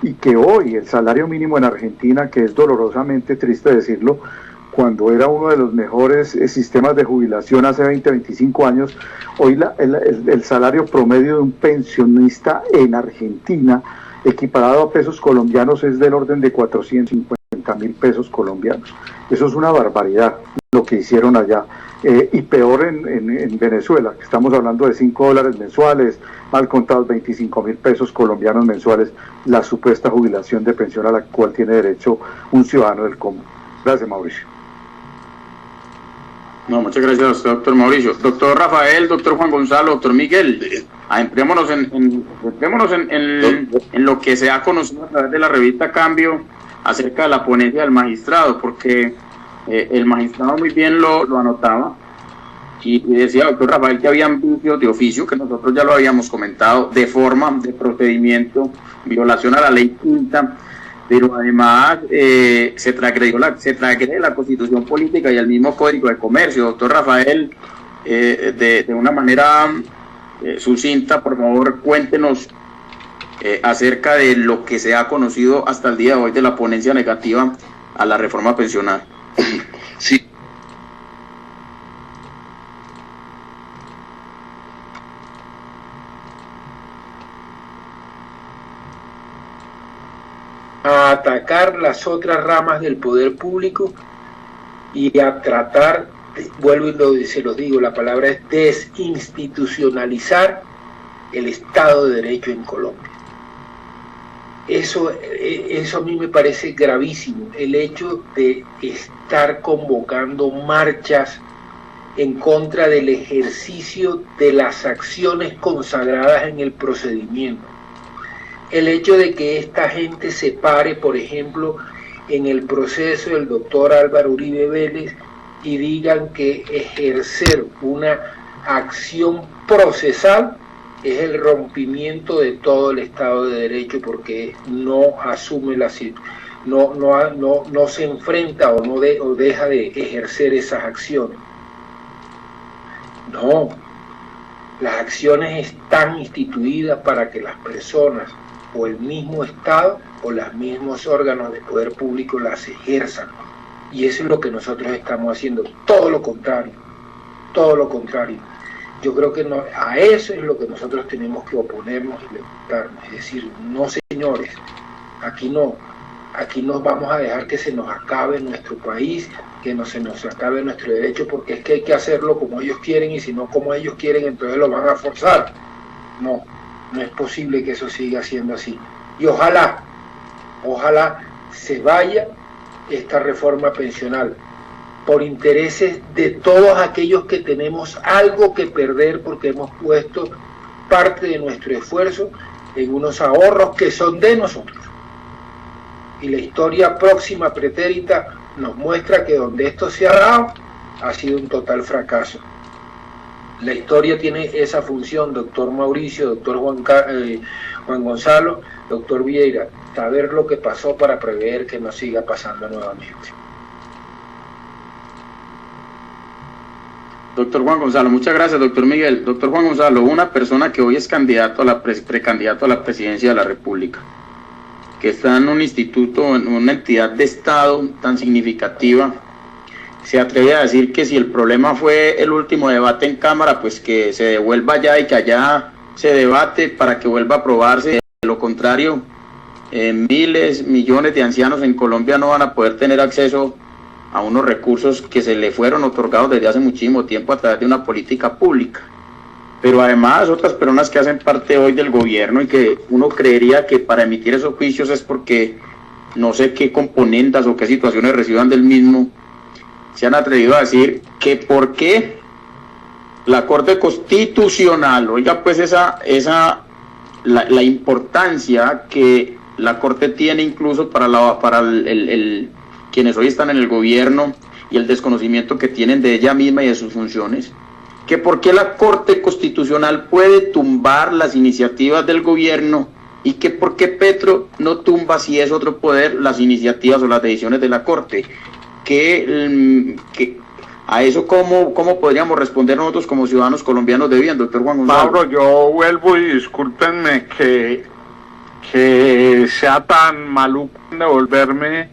y que hoy el salario mínimo en Argentina, que es dolorosamente triste decirlo, cuando era uno de los mejores sistemas de jubilación hace 20, 25 años, hoy el salario promedio de un pensionista en Argentina, equiparado a pesos colombianos, es del orden de 450.000 pesos colombianos. Eso es una barbaridad lo que hicieron allá. Y peor en Venezuela, que estamos hablando de $5 mensuales, mal contados 25.000 pesos colombianos mensuales, la supuesta jubilación de pensión a la cual tiene derecho un ciudadano del común. Gracias, Mauricio. No, muchas gracias, doctor Mauricio. Doctor Rafael, doctor Juan Gonzalo, doctor Miguel, entrémonos en lo que se ha conocido a través de la revista Cambio acerca de la ponencia del magistrado, porque el magistrado muy bien lo anotaba y decía, doctor Rafael, que habían vicios de oficio, que nosotros ya lo habíamos comentado, de forma, de procedimiento, violación a la ley quinta, pero además se transgrede la Constitución Política y el mismo Código de Comercio. Doctor Rafael, de una manera sucinta, por favor, cuéntenos acerca de lo que se ha conocido hasta el día de hoy de la ponencia negativa a la reforma pensional. Sí. A atacar las otras ramas del poder público y a tratar, vuelvo y se los digo, la palabra es desinstitucionalizar el Estado de Derecho en Colombia. Eso a mí me parece gravísimo, el hecho de estar convocando marchas en contra del ejercicio de las acciones consagradas en el procedimiento. El hecho de que esta gente se pare, por ejemplo, en el proceso del doctor Álvaro Uribe Vélez y digan que ejercer una acción procesal es el rompimiento de todo el Estado de Derecho, porque no asume no se enfrenta o deja de ejercer esas acciones. No, las acciones están instituidas para que las personas o el mismo Estado o los mismos órganos de poder público las ejerzan, y eso es lo que nosotros estamos haciendo, todo lo contrario. Yo creo que a eso es lo que nosotros tenemos que oponernos y levantarnos, es decir, no señores, aquí no vamos a dejar que se nos acabe nuestro país, que se nos acabe nuestro derecho, porque es que hay que hacerlo como ellos quieren, y si no como ellos quieren, entonces lo van a forzar. No es posible que eso siga siendo así. Y ojalá se vaya esta reforma pensional, por intereses de todos aquellos que tenemos algo que perder, porque hemos puesto parte de nuestro esfuerzo en unos ahorros que son de nosotros. Y la historia próxima pretérita nos muestra que donde esto se ha dado ha sido un total fracaso. La historia tiene esa función, doctor Mauricio, doctor Juan Gonzalo, doctor Vieira, saber lo que pasó para prever que no siga pasando nuevamente. Doctor Juan Gonzalo, muchas gracias, doctor Miguel. Doctor Juan Gonzalo, una persona que hoy es candidato a precandidato a la presidencia de la República, que está en un instituto, en una entidad de Estado tan significativa, se atreve a decir que si el problema fue el último debate en Cámara, pues que se devuelva allá y que allá se debate para que vuelva a aprobarse. De lo contrario, miles, millones de ancianos en Colombia no van a poder tener acceso a unos recursos que se le fueron otorgados desde hace muchísimo tiempo a través de una política pública. Pero además otras personas que hacen parte hoy del gobierno y que uno creería que para emitir esos juicios es porque no sé qué componentes o qué situaciones reciban del mismo, se han atrevido a decir que por qué la Corte Constitucional, oiga pues la importancia que la Corte tiene incluso para quienes hoy están en el gobierno y el desconocimiento que tienen de ella misma y de sus funciones, que por qué la Corte Constitucional puede tumbar las iniciativas del gobierno y que por qué Petro no tumba, si es otro poder, las iniciativas o las decisiones de la Corte. Que a eso cómo podríamos responder nosotros como ciudadanos colombianos de bien, doctor Juan Gonzalo. Mauro, yo vuelvo y discúlpenme que sea tan maluco devolverme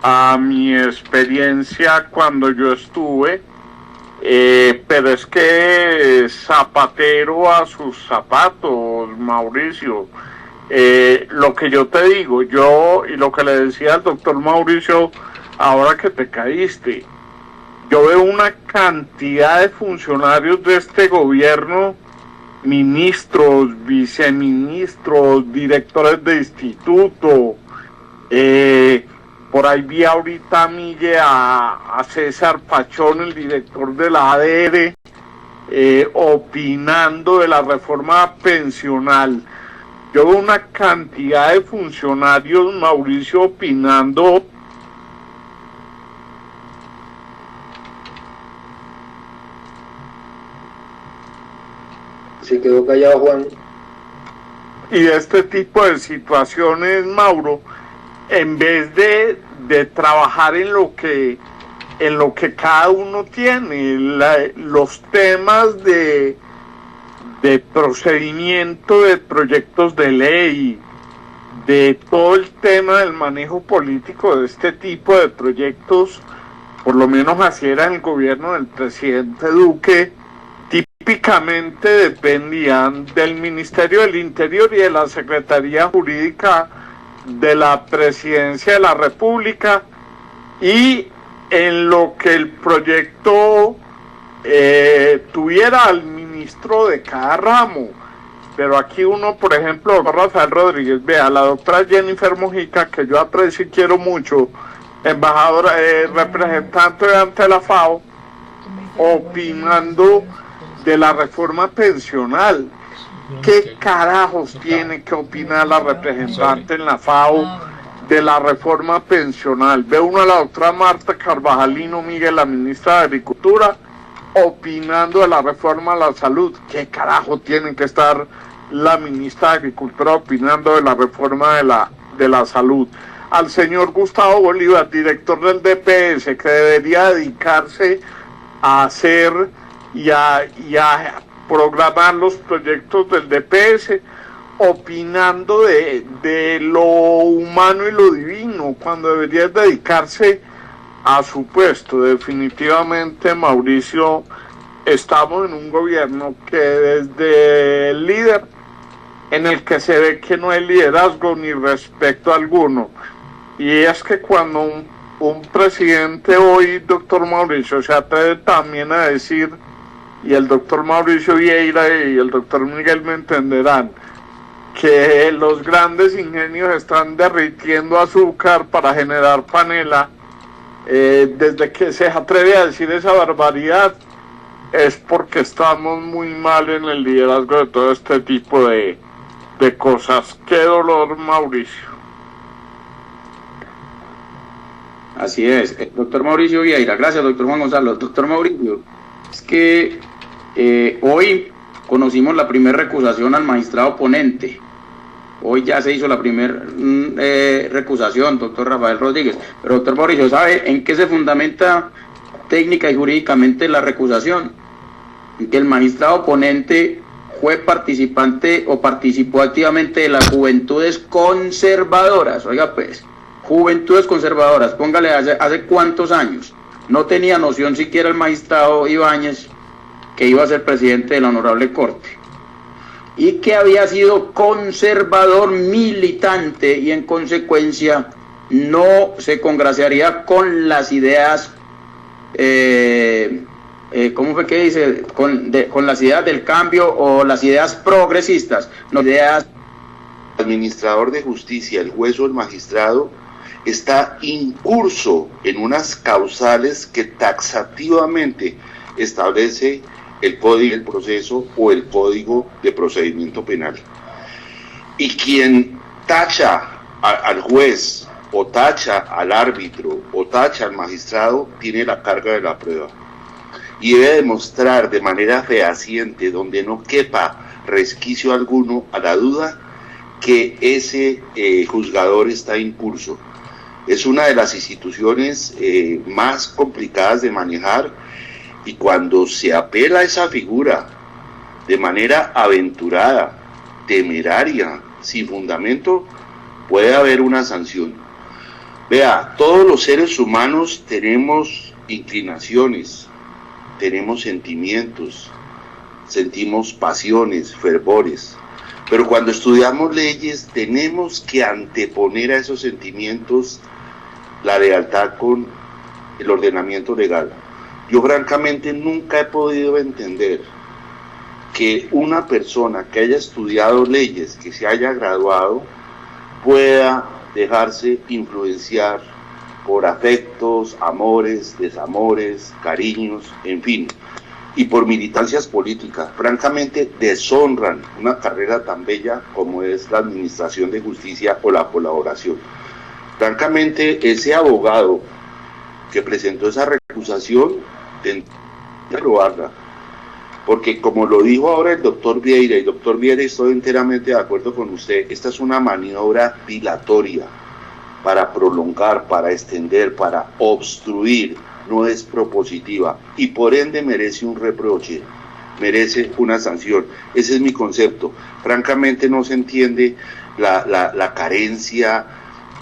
a mi experiencia cuando yo estuve, pero es que zapatero a sus zapatos, Mauricio. Lo que yo te digo, y lo que le decía al doctor Mauricio ahora que te caíste, yo veo una cantidad de funcionarios de este gobierno, ministros, viceministros, directores de instituto, por ahí vi ahorita a César Pachón, el director de la ADR, opinando de la reforma pensional. Yo veo una cantidad de funcionarios, Mauricio, opinando. Se quedó callado Juan. Y este tipo de situaciones, Mauro, en vez de trabajar en lo que cada uno tiene, los temas de procedimiento de proyectos de ley, de todo el tema del manejo político de este tipo de proyectos, por lo menos así era en el gobierno del presidente Duque, típicamente dependían del Ministerio del Interior y de la Secretaría Jurídica de la Presidencia de la República, y en lo que el proyecto tuviera al ministro de cada ramo. Pero aquí uno, por ejemplo, Rafael Rodríguez, vea, la doctora Jennifer Mojica, que yo aprecio y quiero mucho, embajadora, representante ante la FAO, opinando de la reforma pensional. ¿Qué carajos tiene que opinar la representante en la FAO de la reforma pensional? Ve uno a la doctora Marta Carvajalino Miguel, la ministra de Agricultura, opinando de la reforma a la salud. ¿Qué carajo tiene que estar la ministra de Agricultura opinando de la reforma de la salud? Al señor Gustavo Bolívar, director del DPS, que debería dedicarse a hacer y a programar los proyectos del DPS, opinando de lo humano y lo divino, cuando debería dedicarse a su puesto. Definitivamente, Mauricio, estamos en un gobierno que desde el líder, en el que se ve que no hay liderazgo ni respeto alguno. Y es que cuando un presidente hoy, doctor Mauricio, se atreve también a decir, y el doctor Mauricio Vieira y el doctor Miguel me entenderán, que los grandes ingenios están derritiendo azúcar para generar panela, desde que se atreve a decir esa barbaridad, es porque estamos muy mal en el liderazgo de todo este tipo de cosas. Qué dolor, Mauricio. Así es. Doctor Mauricio Vieira, gracias, doctor Juan Gonzalo. Doctor Mauricio, es que hoy conocimos la primera recusación al magistrado ponente. Hoy ya se hizo la primera recusación, doctor Rafael Rodríguez. Pero, doctor Mauricio, ¿sabe en qué se fundamenta técnica y jurídicamente la recusación? En que el magistrado ponente fue participante o participó activamente de las juventudes conservadoras. Oiga, pues, juventudes conservadoras, póngale hace cuántos años. No tenía noción siquiera el magistrado Ibáñez que iba a ser presidente de la Honorable Corte, y que había sido conservador militante y en consecuencia no se congraciaría con las ideas, ¿cómo fue que dice? Con las ideas del cambio o las ideas progresistas, no ideas. El administrador de justicia, el juez o el magistrado, está incurso en unas causales que taxativamente establece el Código del Proceso o el Código de Procedimiento Penal. Y quien tacha al juez, o tacha al árbitro, o tacha al magistrado, tiene la carga de la prueba. Y debe demostrar de manera fehaciente, donde no quepa resquicio alguno a la duda, que ese juzgador está incurso. Es una de las instituciones más complicadas de manejar, y cuando se apela a esa figura de manera aventurada, temeraria, sin fundamento, puede haber una sanción. Vea, todos los seres humanos tenemos inclinaciones, tenemos sentimientos, sentimos pasiones, fervores, pero cuando estudiamos leyes tenemos que anteponer a esos sentimientos la lealtad con el ordenamiento legal. Yo francamente nunca he podido entender que una persona que haya estudiado leyes, que se haya graduado, pueda dejarse influenciar por afectos, amores, desamores, cariños, en fin, y por militancias políticas. Francamente deshonran una carrera tan bella como es la administración de justicia o la colaboración. Francamente, ese abogado que presentó esa recusación tendría que probarla, porque como lo dijo ahora el doctor Vieira, y doctor Vieira, estoy enteramente de acuerdo con usted, esta es una maniobra dilatoria para prolongar, para extender, para obstruir, no es propositiva y por ende merece un reproche, merece una sanción. Ese es mi concepto. Francamente no se entiende la carencia,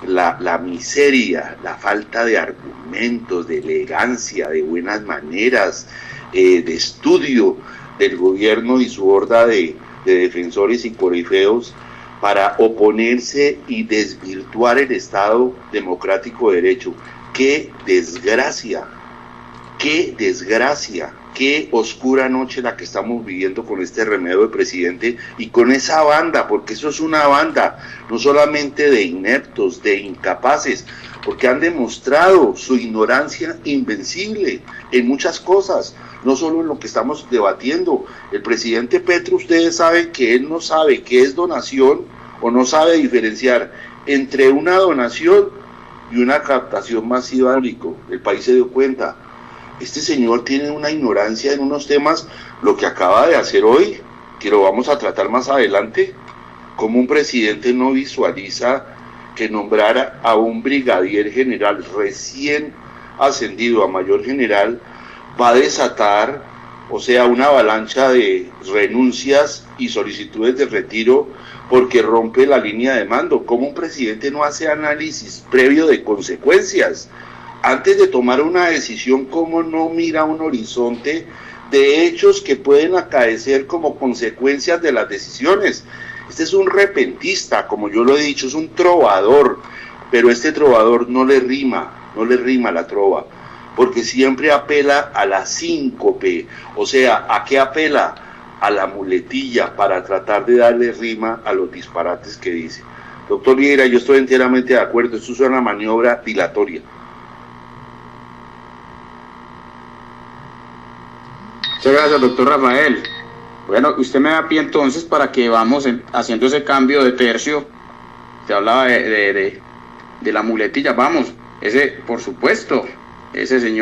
la miseria, la falta de argumentos, de elegancia, de buenas maneras, de estudio del gobierno y su horda de defensores y corifeos para oponerse y desvirtuar el Estado democrático de derecho. ¡Qué desgracia! ¡Qué desgracia! Qué oscura noche la que estamos viviendo con este remedio de presidente y con esa banda, porque eso es una banda, no solamente de ineptos, de incapaces, porque han demostrado su ignorancia invencible en muchas cosas, no solo en lo que estamos debatiendo. El presidente Petro, ustedes saben que él no sabe qué es donación o no sabe diferenciar entre una donación y una captación masiva de público. El país se dio cuenta. Este señor tiene una ignorancia en unos temas, lo que acaba de hacer hoy, que lo vamos a tratar más adelante, como un presidente no visualiza que nombrara a un brigadier general recién ascendido a mayor general va a desatar, o sea, una avalancha de renuncias y solicitudes de retiro porque rompe la línea de mando. ¿Cómo un presidente no hace análisis previo de consecuencias? Antes de tomar una decisión, ¿cómo no mira un horizonte de hechos que pueden acaecer como consecuencias de las decisiones? Este es un repentista, como yo lo he dicho, es un trovador, pero este trovador no le rima la trova, porque siempre apela a la síncope, o sea, ¿a qué apela? A la muletilla, para tratar de darle rima a los disparates que dice. Doctor Vieira, yo estoy enteramente de acuerdo, esto es una maniobra dilatoria. Muchas gracias, doctor Rafael. Bueno, usted me da pie entonces para que vamos haciendo ese cambio de tercio. Usted hablaba de la muletilla, vamos, Ese, por supuesto, ese señor